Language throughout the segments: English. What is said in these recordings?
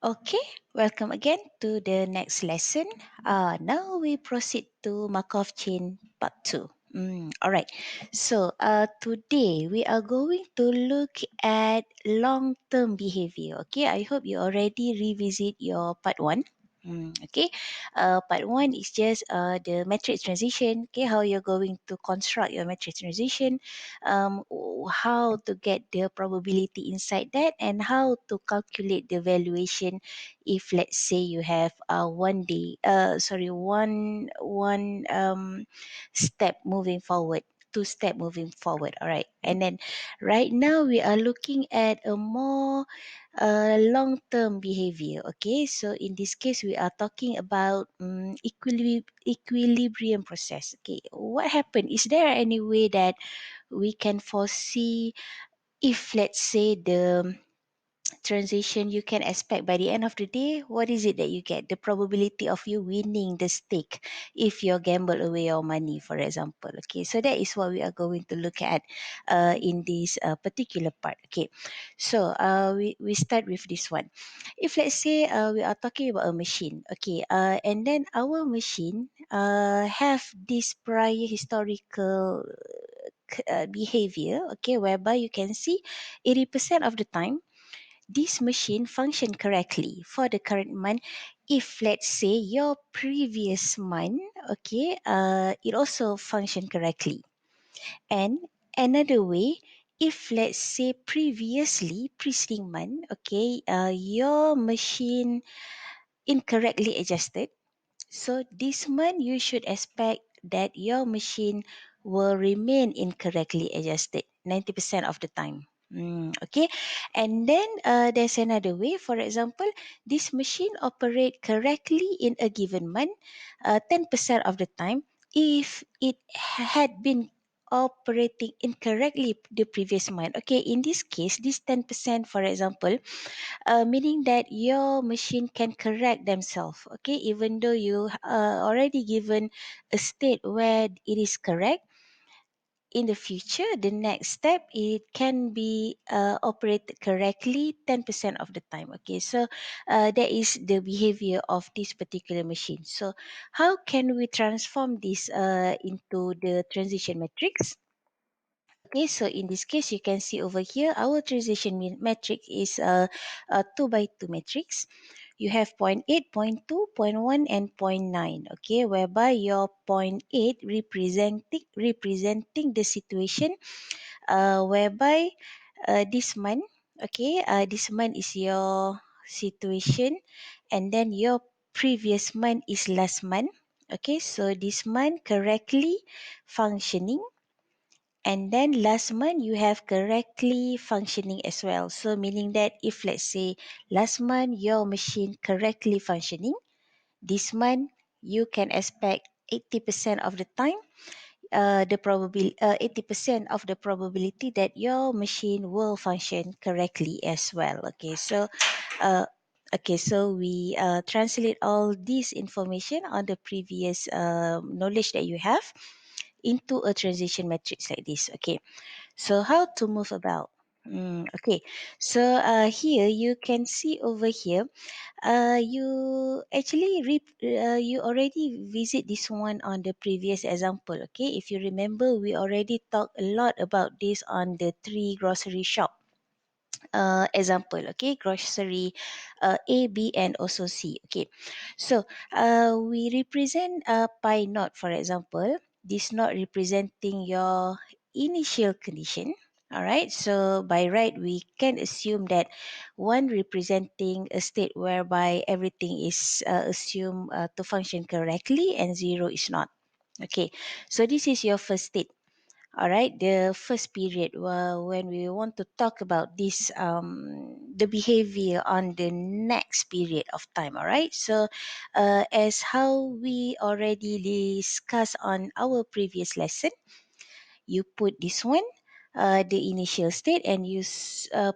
Okay, welcome again to the next lesson. Now we proceed to Markov chain part 2. All right, so today we are going to look at long-term behavior. Okay, I hope you already revisit your part 1. Okay, part 1 is just the matrix transition. Okay, how you're going to construct your matrix transition, how to get the probability inside that, and how to calculate the valuation if let's say you have one step moving forward, two step moving forward. All right, and then right now we are looking at a more long term behavior. Okay, so in this case we are talking about equilibrium process. Okay, what happened? Is there any way that we can foresee if let's say the transition you can expect by the end of the day, what is it that you get, the probability of you winning the stake if you gamble away your money, for example? Okay, so that is what we are going to look at in this particular part. Okay, so we start with this one. If let's say we are talking about a machine, okay, and then our machine have this prior historical behavior, okay, whereby you can see 80% of the time this machine function correctly for the current month. If let's say your previous month, okay, it also function correctly. And another way, if let's say previously preceding month, okay, your machine incorrectly adjusted, so this month you should expect that your machine will remain incorrectly adjusted 90% of the time. Okay, and then there's another way. For example, this machine operate correctly in a given month 10% of the time. If it had been operating incorrectly the previous month, okay, in this case, this 10%, for example, meaning that your machine can correct themselves, okay, even though you already given a state where it is correct. In the future, the next step, it can be operated correctly 10% of the time. Okay, so that is the behavior of this particular machine. So how can we transform this into the transition matrix? Okay, so in this case, you can see over here, our transition metric is a 2 by 2 matrix. You have point 0.8, point 0.2, point 0.1, and point 0.9. Okay, whereby your point 0.8 representing the situation whereby this month, okay, this month is your situation, and then your previous month is last month. Okay, so this month correctly functioning, and then last month you have correctly functioning as well. So meaning that if let's say last month your machine correctly functioning, this month you can expect 80% of the time, the probability 80% of the probability that your machine will function correctly as well. Okay, so uh, we translate all this information on the previous knowledge that you have into a transition matrix like this. Okay, so how to move about? Okay, so here you can see over here, you actually you already visit this one on the previous example. Okay, if you remember, we already talked a lot about this on the three grocery shop example. Okay, grocery A, B, and also C. Okay, so we represent pi naught, for example. This not representing your initial condition. All right, so by right we can assume that one representing a state whereby everything is assumed to function correctly and zero is not. Okay, so this is your first state. All right, the first period, when we want to talk about this, the behavior on the next period of time. All right, so as how we already discussed on our previous lesson, you put this one, the initial state, and you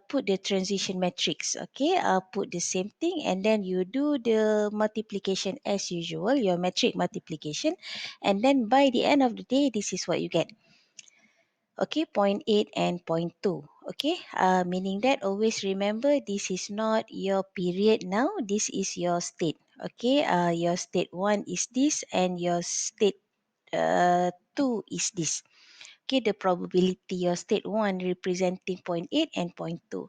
put the transition matrix. Okay, put the same thing, and then you do the multiplication as usual, your metric multiplication, and then by the end of the day, this is what you get. Okay, point 0.8 and point 0.2. Okay, meaning that always remember this is not your period now, this is your state. Okay, your state 1 is this and your state 2 is this. Okay, the probability your state 1 representing point 0.8 and point 0.2.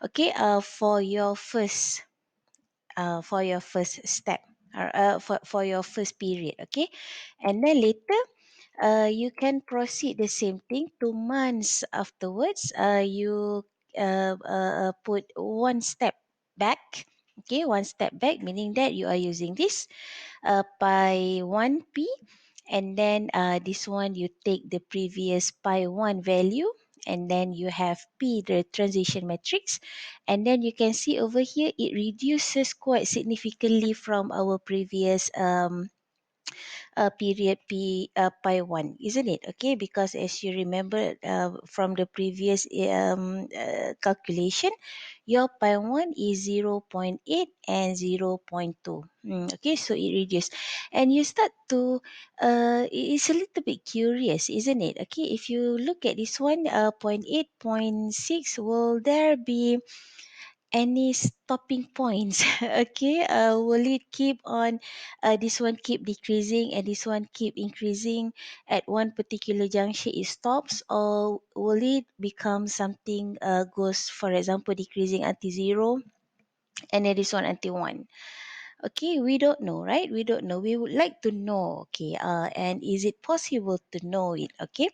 Okay, for your first step, for your first period. Okay, and then later you can proceed the same thing 2 months afterwards. You put one step back. Okay, one step back, meaning that you are using this pi 1p, and then this one you take the previous pi 1 value, and then you have p, the transition matrix, and then you can see over here it reduces quite significantly from our previous period pi 1, isn't it? Okay, because as you remember from the previous calculation, your pi 1 is 0.8 and 0.2. Okay, so it reduced. And you start to, it's a little bit curious, isn't it? Okay, if you look at this one, point 0.8, point 0.6, will there be any stopping points? Okay, will it keep on, this one keep decreasing and this one keep increasing, at one particular junction it stops, or will it become something, goes, for example, decreasing until 0, and then this one until 1? Okay, we don't know, right? We don't know, we would like to know. Okay, and is it possible to know it? Okay,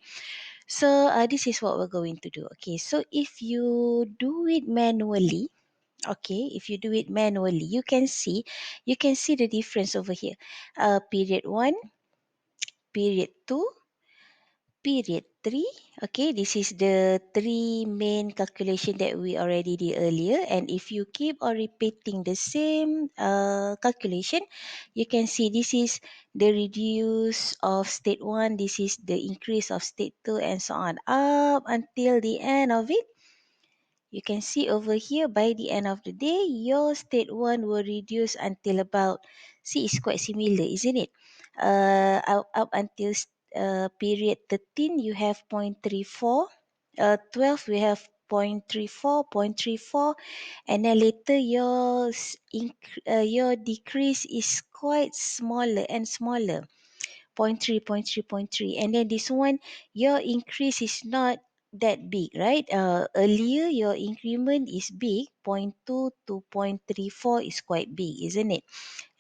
so this is what we're going to do. Okay, so if you do it manually, okay, if you do it manually, you can see the difference over here. Period 1, period 2, period 3. Okay, this is the three main calculation that we already did earlier, and if you keep on repeating the same calculation, you can see this is the reduce of state 1, this is the increase of state 2, and so on up until the end of it. You can see over here, by the end of the day, your state 1 will reduce until about, see, it's quite similar, isn't it? Up until period 13, you have 0.34. 12, we have 0.34, 0.34. And then later, your decrease is quite smaller and smaller. Point 0.3, point 0.3, point 0.3. And then this one, your increase is not that big, right? Earlier, your increment is big. Point 0.2 to 0.34 is quite big, isn't it?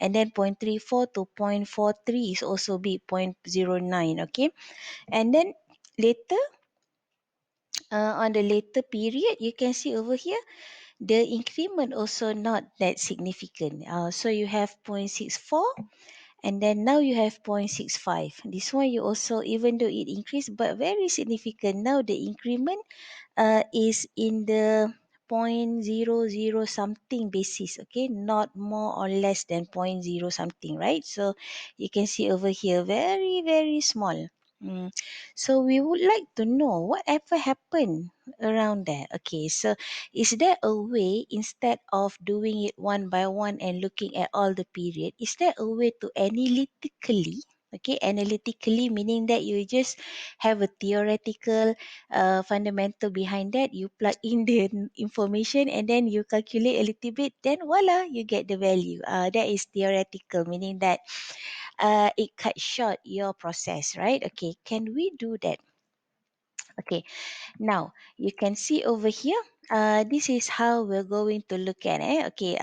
And then 0.34 to 0.43 is also big. 0.09, okay? And then later, on the later period, you can see over here, the increment also not that significant. So you have 0.64, and then now you have 0.65. This one you also, even though it increased, but very significant. Now the increment is in the point zero zero something basis, okay, not more or less than point zero something, right? So you can see over here, very, very small. So we would like to know whatever happened around there. Okay, so is there a way, instead of doing it one by one and looking at all the period, is there a way to analytically, okay, analytically meaning that you just have a theoretical fundamental behind that, you plug in the information and then you calculate a little bit, then voila, you get the value. That is theoretical, meaning that it cuts short your process, right? Okay, can we do that? Okay, now you can see over here, this is how we're going to look at it. Okay,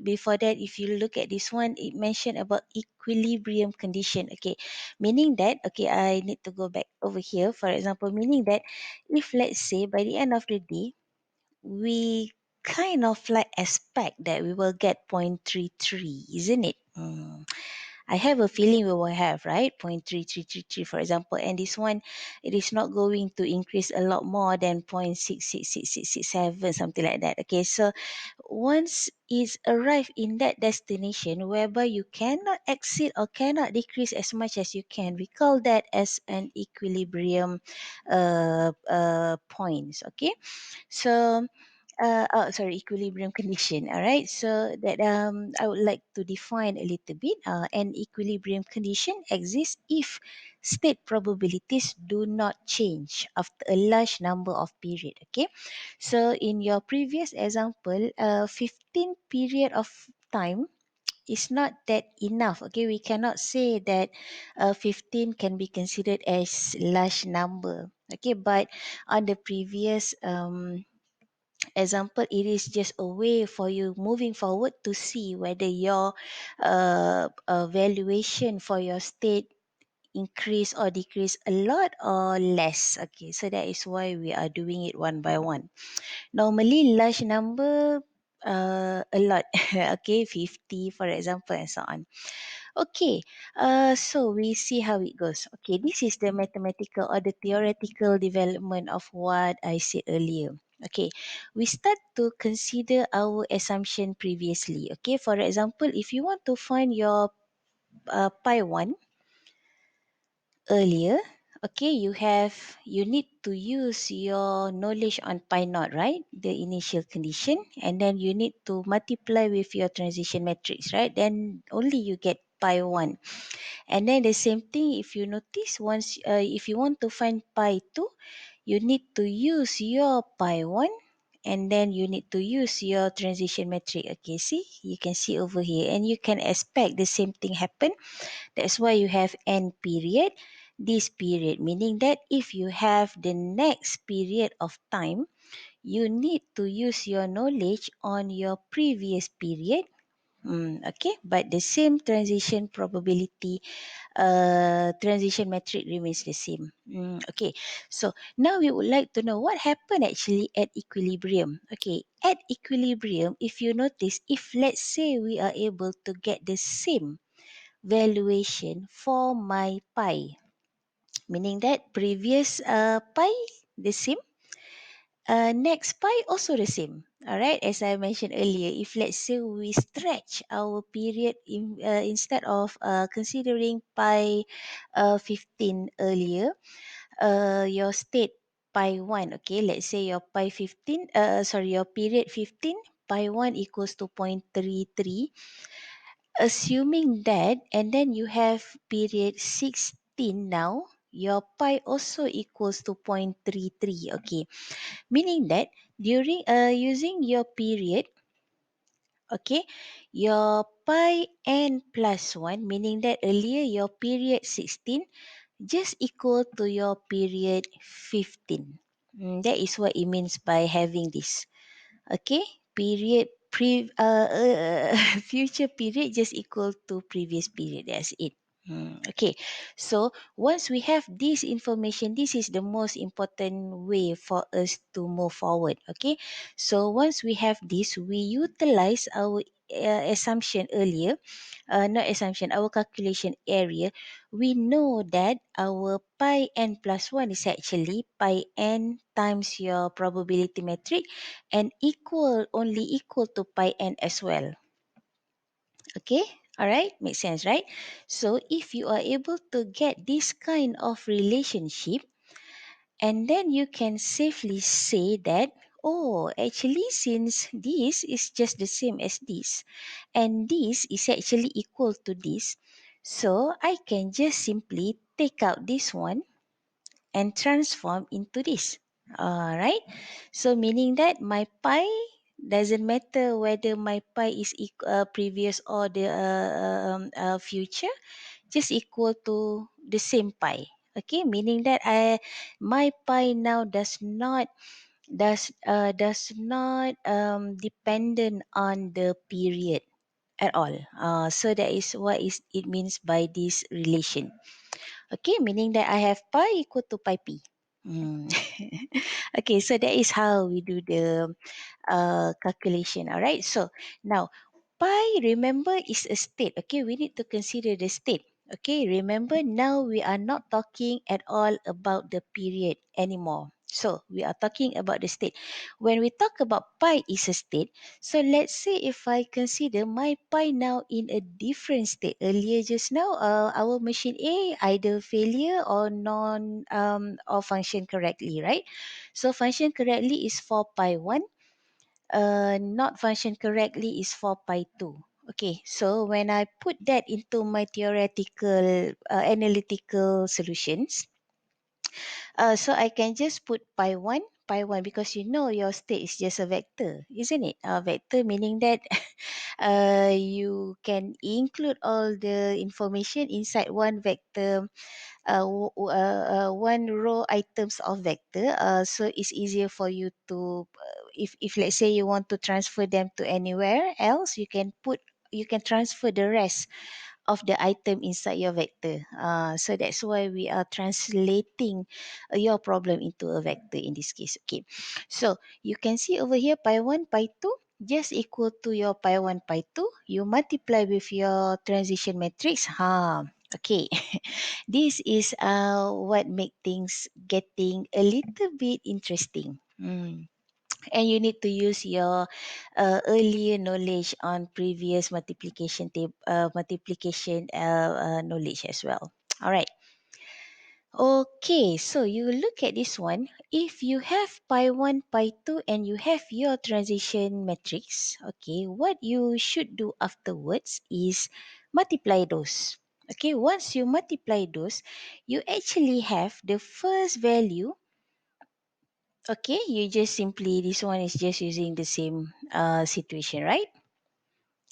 before that, if you look at this one, it mentioned about equilibrium condition. Okay, meaning that, okay, I need to go back over here. For example, meaning that if, let's say, by the end of the day, we kind of like expect that we will get 0.33, isn't it? I have a feeling we will have, right? 0.3333, for example. And this one, it is not going to increase a lot more than 0.666667, something like that. Okay, so once it's arrived in that destination whereby you cannot exceed or cannot decrease as much as you can, we call that as an equilibrium points. Okay, so equilibrium condition. All right, so that I would like to define a little bit. An equilibrium condition exists if state probabilities do not change after a large number of period. Okay, so in your previous example, 15 period of time is not that enough. Okay, we cannot say that 15 can be considered as large number. Okay, but on the previous example, it is just a way for you moving forward to see whether your valuation for your state increase or decrease a lot or less. Okay, so that is why we are doing it one by one. Normally large number, a lot. Okay, 50 for example, and so on. Okay, so we see how it goes. Okay, this is the mathematical or the theoretical development of what I said earlier. Okay, we start to consider our assumption previously. Okay, for example, if you want to find your pi 1 earlier, okay, you need to use your knowledge on pi naught, right? The initial condition, and then you need to multiply with your transition matrix, right? Then only you get pi 1. And then the same thing, if you notice, once if you want to find pi 2, you need to use your pi 1, and then you need to use your transition matrix. Okay, see, you can see over here, and you can expect the same thing happen. That's why you have n period, this period, meaning that if you have the next period of time, you need to use your knowledge on your previous period. Okay, but the same transition probability, transition metric remains the same. Okay, so now we would like to know what happened actually at equilibrium. Okay, at equilibrium, if you notice, if let's say we are able to get the same valuation for my pi, meaning that previous pi the same, next pi also the same. All right, as I mentioned earlier, if let's say we stretch our period instead of considering pi 15 earlier, your state pi 1, okay, let's say your pi 15, your period 15, pi 1 equals to 0.33. Assuming that, and then you have period 16 now, your pi also equals to 0.33. Okay, meaning that during using your period, okay, your pi n plus 1, meaning that earlier your period 16 just equal to your period 15. That is what it means by having this. Okay, period future period just equal to previous period. That's it. Okay, so once we have this information, this is the most important way for us to move forward. Okay, so once we have this, we utilize our assumption earlier, not assumption, our calculation area. We know that our pi n plus 1 is actually pi n times your probability metric, and only equal to pi n as well. Okay, all right, makes sense, right? So if you are able to get this kind of relationship, and then you can safely say that, oh, actually, since this is just the same as this, and this is actually equal to this, so I can just simply take out this one and transform into this. All right. So meaning that my pi doesn't matter whether my pi is previous or the future, just equal to the same pi. Okay, meaning that my pi now does not dependent on the period at all. So that is what is it means by this relation. Okay, meaning that I have pi equal to pi p. Mm. Okay, so that is how we do the calculation. All right, so now pi, remember, is a state. Okay, we need to consider the state. Okay, remember, now we are not talking at all about the period anymore. So we are talking about the state. When we talk about pi is a state, so let's say if I consider my pi now in a different state. Earlier just now, our machine A either failure or or function correctly, right? So function correctly is for pi 1. not function correctly is 4 pi 2. Okay, so when I put that into my theoretical analytical solutions, so I can just put pi 1 because you know your state is just a vector, isn't it? A vector meaning that you can include all the information inside one vector, one row items of vector. So it's easier for you to, if let's say you want to transfer them to anywhere else, you can transfer the rest of the item inside your vector. So that's why we are translating your problem into a vector in this case. Okay, so you can see over here pi 1, pi 2 just equal to your pi 1, pi 2. You multiply with your transition matrix. Okay. This is what make things getting a little bit interesting. And you need to use your earlier knowledge on previous multiplication knowledge as well. All right. Okay, so you look at this one. If you have pi 1, pi 2, and you have your transition matrix, okay, what you should do afterwards is multiply those. Okay, once you multiply those, you actually have the first value. Okay, you just simply, this one is just using the same situation, right?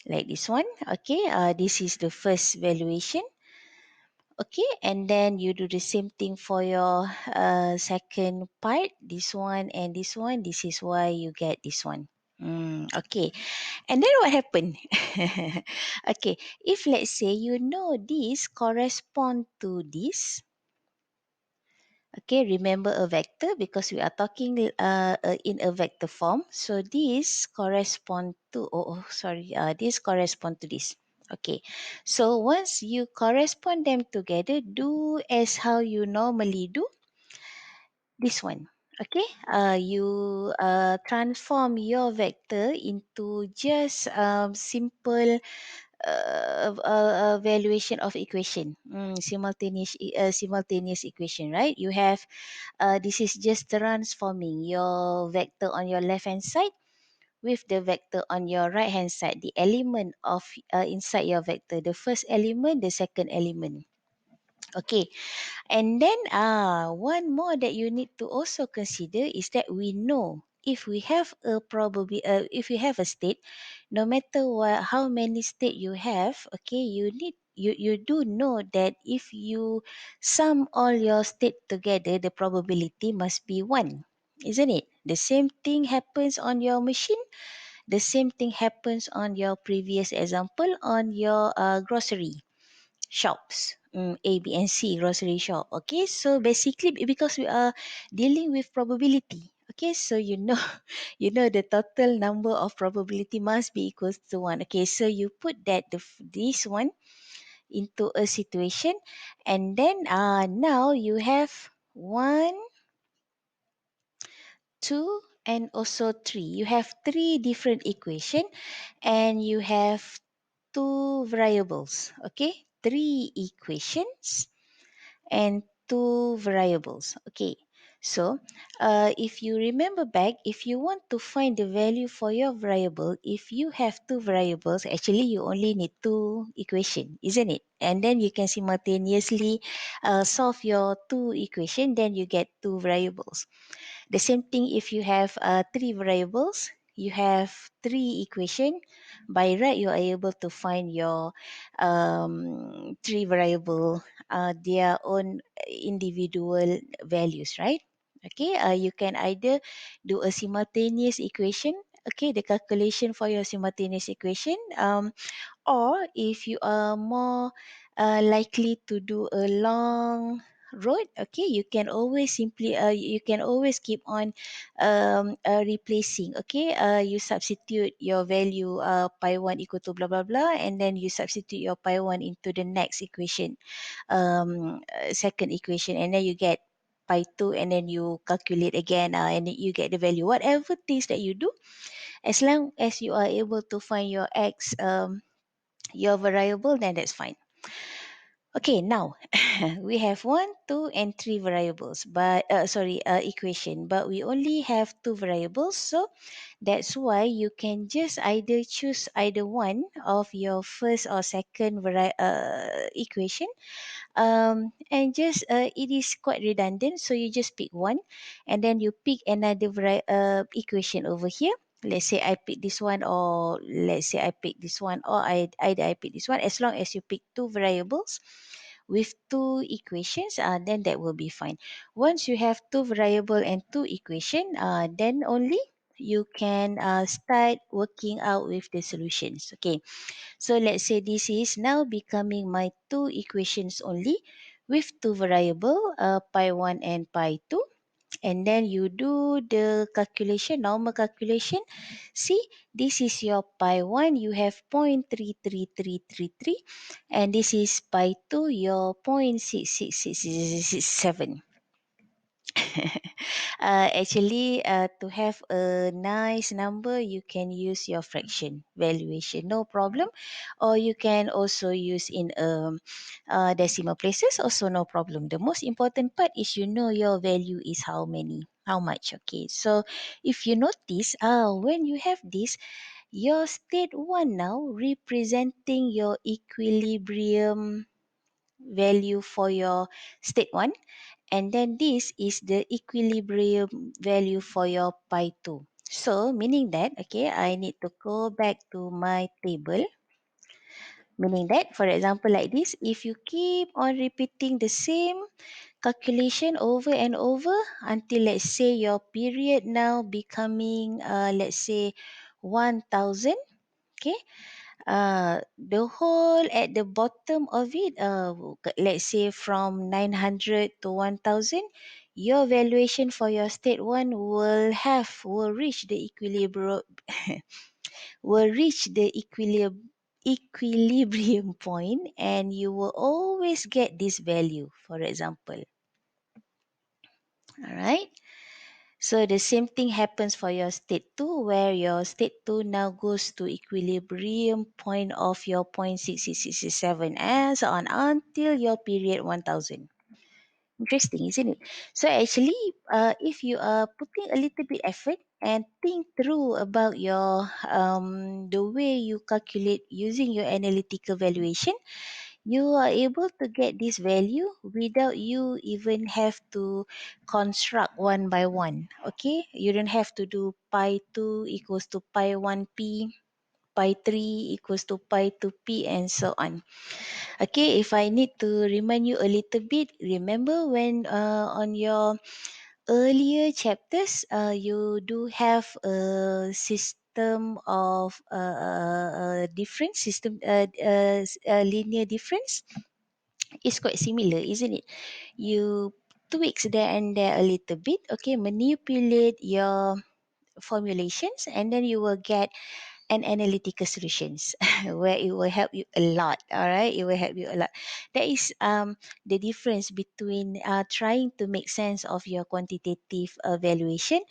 Like this one. Okay, this is the first valuation. Okay, and then you do the same thing for your second part, this one and this one. This is why you get this one. Okay, and then what happened? Okay, if let's say you know this correspond to this. Okay, remember a vector because we are talking in a vector form. So this correspond to, sorry, this correspond to this. Okay, so once you correspond them together, do as how you normally do this one. Okay, you transform your vector into just simple valuation of equation, simultaneous equation, right? You have this is just transforming your vector on your left hand side with the vector on your right hand side, the element of inside your vector, the first element, the second element. Okay, and then one more that you need to also consider is that we know if we have a if you have a state, no matter how many state you have, okay, you do know that if you sum all your state together, the probability must be one, isn't it? The same thing happens on your machine. The same thing happens on your previous example on your grocery shops, A, B, and C grocery shop. Okay, so basically because we are dealing with probability. Okay, so you know, you know the total number of probability must be equals to one. Okay, so you put that this one into a situation, and then now you have one, two, and also three. You have three different equation, and you have two variables. Okay, three equations and two variables. Okay, so if you remember back, if you want to find the value for your variable, if you have two variables, actually you only need two equation, isn't it? And then you can simultaneously solve your two equation, then you get two variables. The same thing if you have three variables, you have three equation. By right, you are able to find your three variable, their own individual values, right? Okay, you can either do a simultaneous equation. Okay, the calculation for your simultaneous equation. Or if you are more likely to do a long road, okay, you can always simply you can always keep on replacing. Okay, you substitute your value pi 1 equal to blah blah blah, and then you substitute your pi 1 into the next equation, second equation, and then you get pi 2, and then you calculate again, and then you get the value, whatever things that you do, as long as you are able to find your x, your variable, then that's fine. Okay, now we have one, two, and three variables, but equation, but we only have two variables, so that's why you can just either choose either one of your first or second equation, and just it is quite redundant, so you just pick one and then you pick another equation over here. Let's say I pick this one, or let's say I pick this one, or I pick this one. As long as you pick two variables with two equations, then that will be fine. Once you have two variable and two equation, then only you can start working out with the solutions. Okay, so let's say this is now becoming my two equations only with two variable, pi 1 and pi 2. And then you do the calculation, normal calculation. See, this is your pi 1, you have 0.33333, and this is pi 2, your 0.66667. Actually, to have a nice number, you can use your fraction valuation, no problem. Or you can also use in decimal places, also no problem. The most important part is you know your value is how many, how much. Okay, so if you notice, when you have this, your state 1 now representing your equilibrium value for your state 1, and then this is the equilibrium value for your pi 2. So meaning that, okay, I need to go back to my table. Meaning that, for example, like this, if you keep on repeating the same calculation over and over until, let's say, your period now becoming, let's say, 1000, okay, the whole at the bottom of it, let's say from 900 to 1000, your valuation for your state 1 will reach the equilibrium will reach the equilibrium point, and you will always get this value, for example. All right. So the same thing happens for your state 2, where your state 2 now goes to equilibrium point of your 0.6667 and so on until your period 1000. Interesting, isn't it? So actually, if you are putting a little bit effort and think through about your the way you calculate using your analytical valuation, you are able to get this value without you even have to construct one by one. Okay, you don't have to do pi 2 equals to pi 1p, pi 3 equals to pi 2p, and so on. Okay, if I need to remind you a little bit, remember when on your earlier chapters, you do have a system of difference, linear difference. It's quite similar, isn't it? You tweaks there and there a little bit, okay, manipulate your formulations, and then you will get an analytical solutions where it will help you a lot. All right, it will help you a lot. That is the difference between trying to make sense of your quantitative evaluation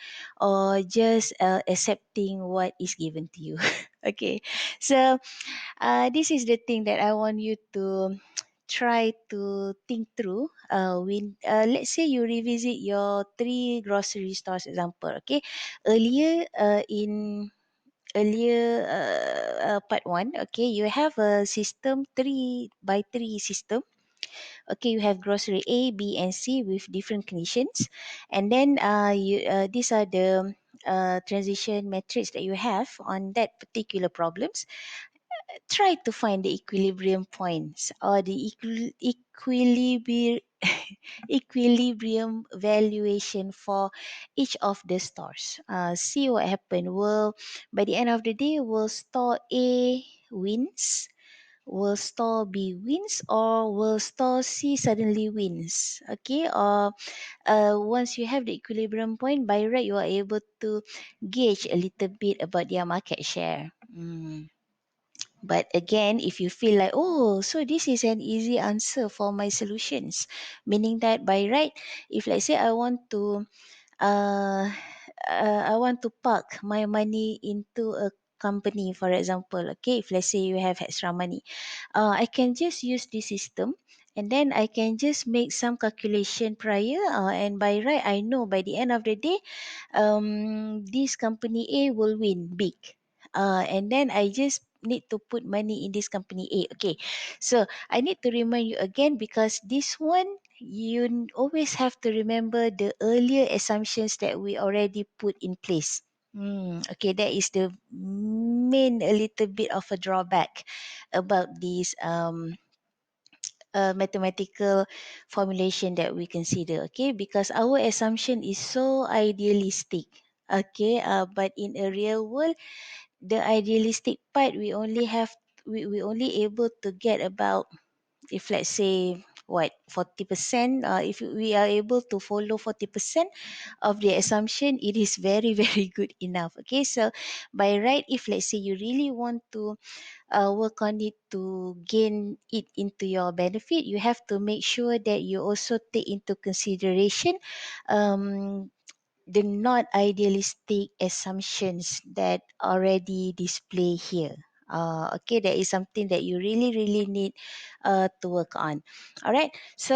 or just accepting what is given to you. Okay, so this is the thing that I want you to try to think through when let's say you revisit your three grocery stores example. Okay, earlier in earlier part one, okay, you have a system 3 by 3 system. Okay, you have grocery A, B, and C with different conditions, and then these are the transition metrics that you have on that particular problems. Try to find the equilibrium points or the equilibrium equilibrium valuation for each of the stores. See what happened. Will by the end of the day, will store A wins? Will store B wins, or will store C suddenly wins? Okay, or once you have the equilibrium point, by right you are able to gauge a little bit about their market share. But again, if you feel like, oh, so this is an easy answer for my solutions, meaning that by right, if let's say uh, I want to park my money into a company, for example, okay, if let's say you have extra money, I can just use this system, and then I can just make some calculation prior, and by right I know by the end of the day, this company A will win big. And then I just need to put money in this company A. Okay, so I need to remind you again, because this one you always have to remember the earlier assumptions that we already put in place. Okay, that is the main a little bit of a drawback about this mathematical formulation that we consider. Okay, because our assumption is so idealistic. Okay, but in a real world, the idealistic part we only able to get about, if let's say what, 40%, if we are able to follow 40% of the assumption, it is very very good enough. Okay, so by right, if let's say you really want to work on it to gain it into your benefit, you have to make sure that you also take into consideration um, the not idealistic assumptions that already display here. Okay, that is something that you really really need to work on. All right, so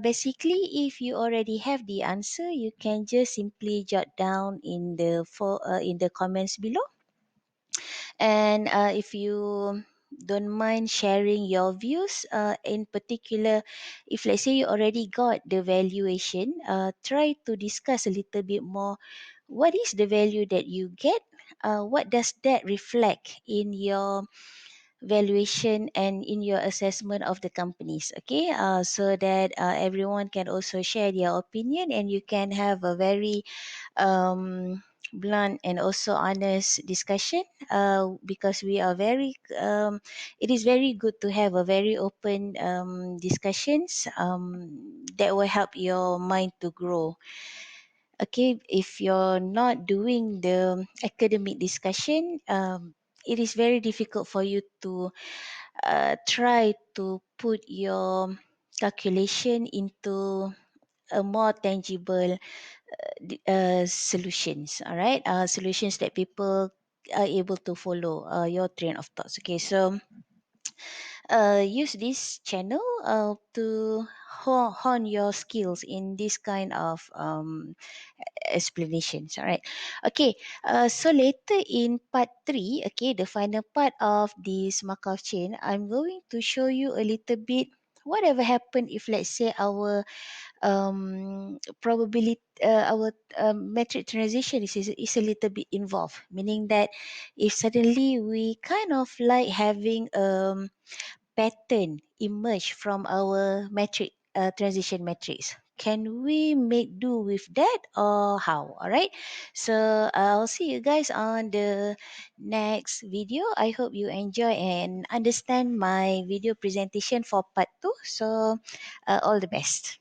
basically, if you already have the answer, you can just simply jot down in the comments below. And if you don't mind sharing your views, in particular, if let's say you already got the valuation, try to discuss a little bit more. What is the value that you get? What does that reflect in your valuation and in your assessment of the companies? Okay, so that everyone can also share their opinion, and you can have a very blunt and also honest discussion, because we are very it is very good to have a very open discussions that will help your mind to grow. Okay, if you're not doing the academic discussion, it is very difficult for you to try to put your calculation into a more tangible solutions. All right, solutions that people are able to follow your train of thoughts. Okay, so use this channel to hone your skills in this kind of explanations. All right, okay, so later in part 3, okay, the final part of this Markov chain, I'm going to show you a little bit whatever happened if let's say our probability our metric transition is a little bit involved, meaning that if suddenly we kind of like having pattern emerge from our metric transition matrix, can we make do with that or how? All right, so I'll see you guys on the next video. I hope you enjoy and understand my video presentation for part 2. So all the best.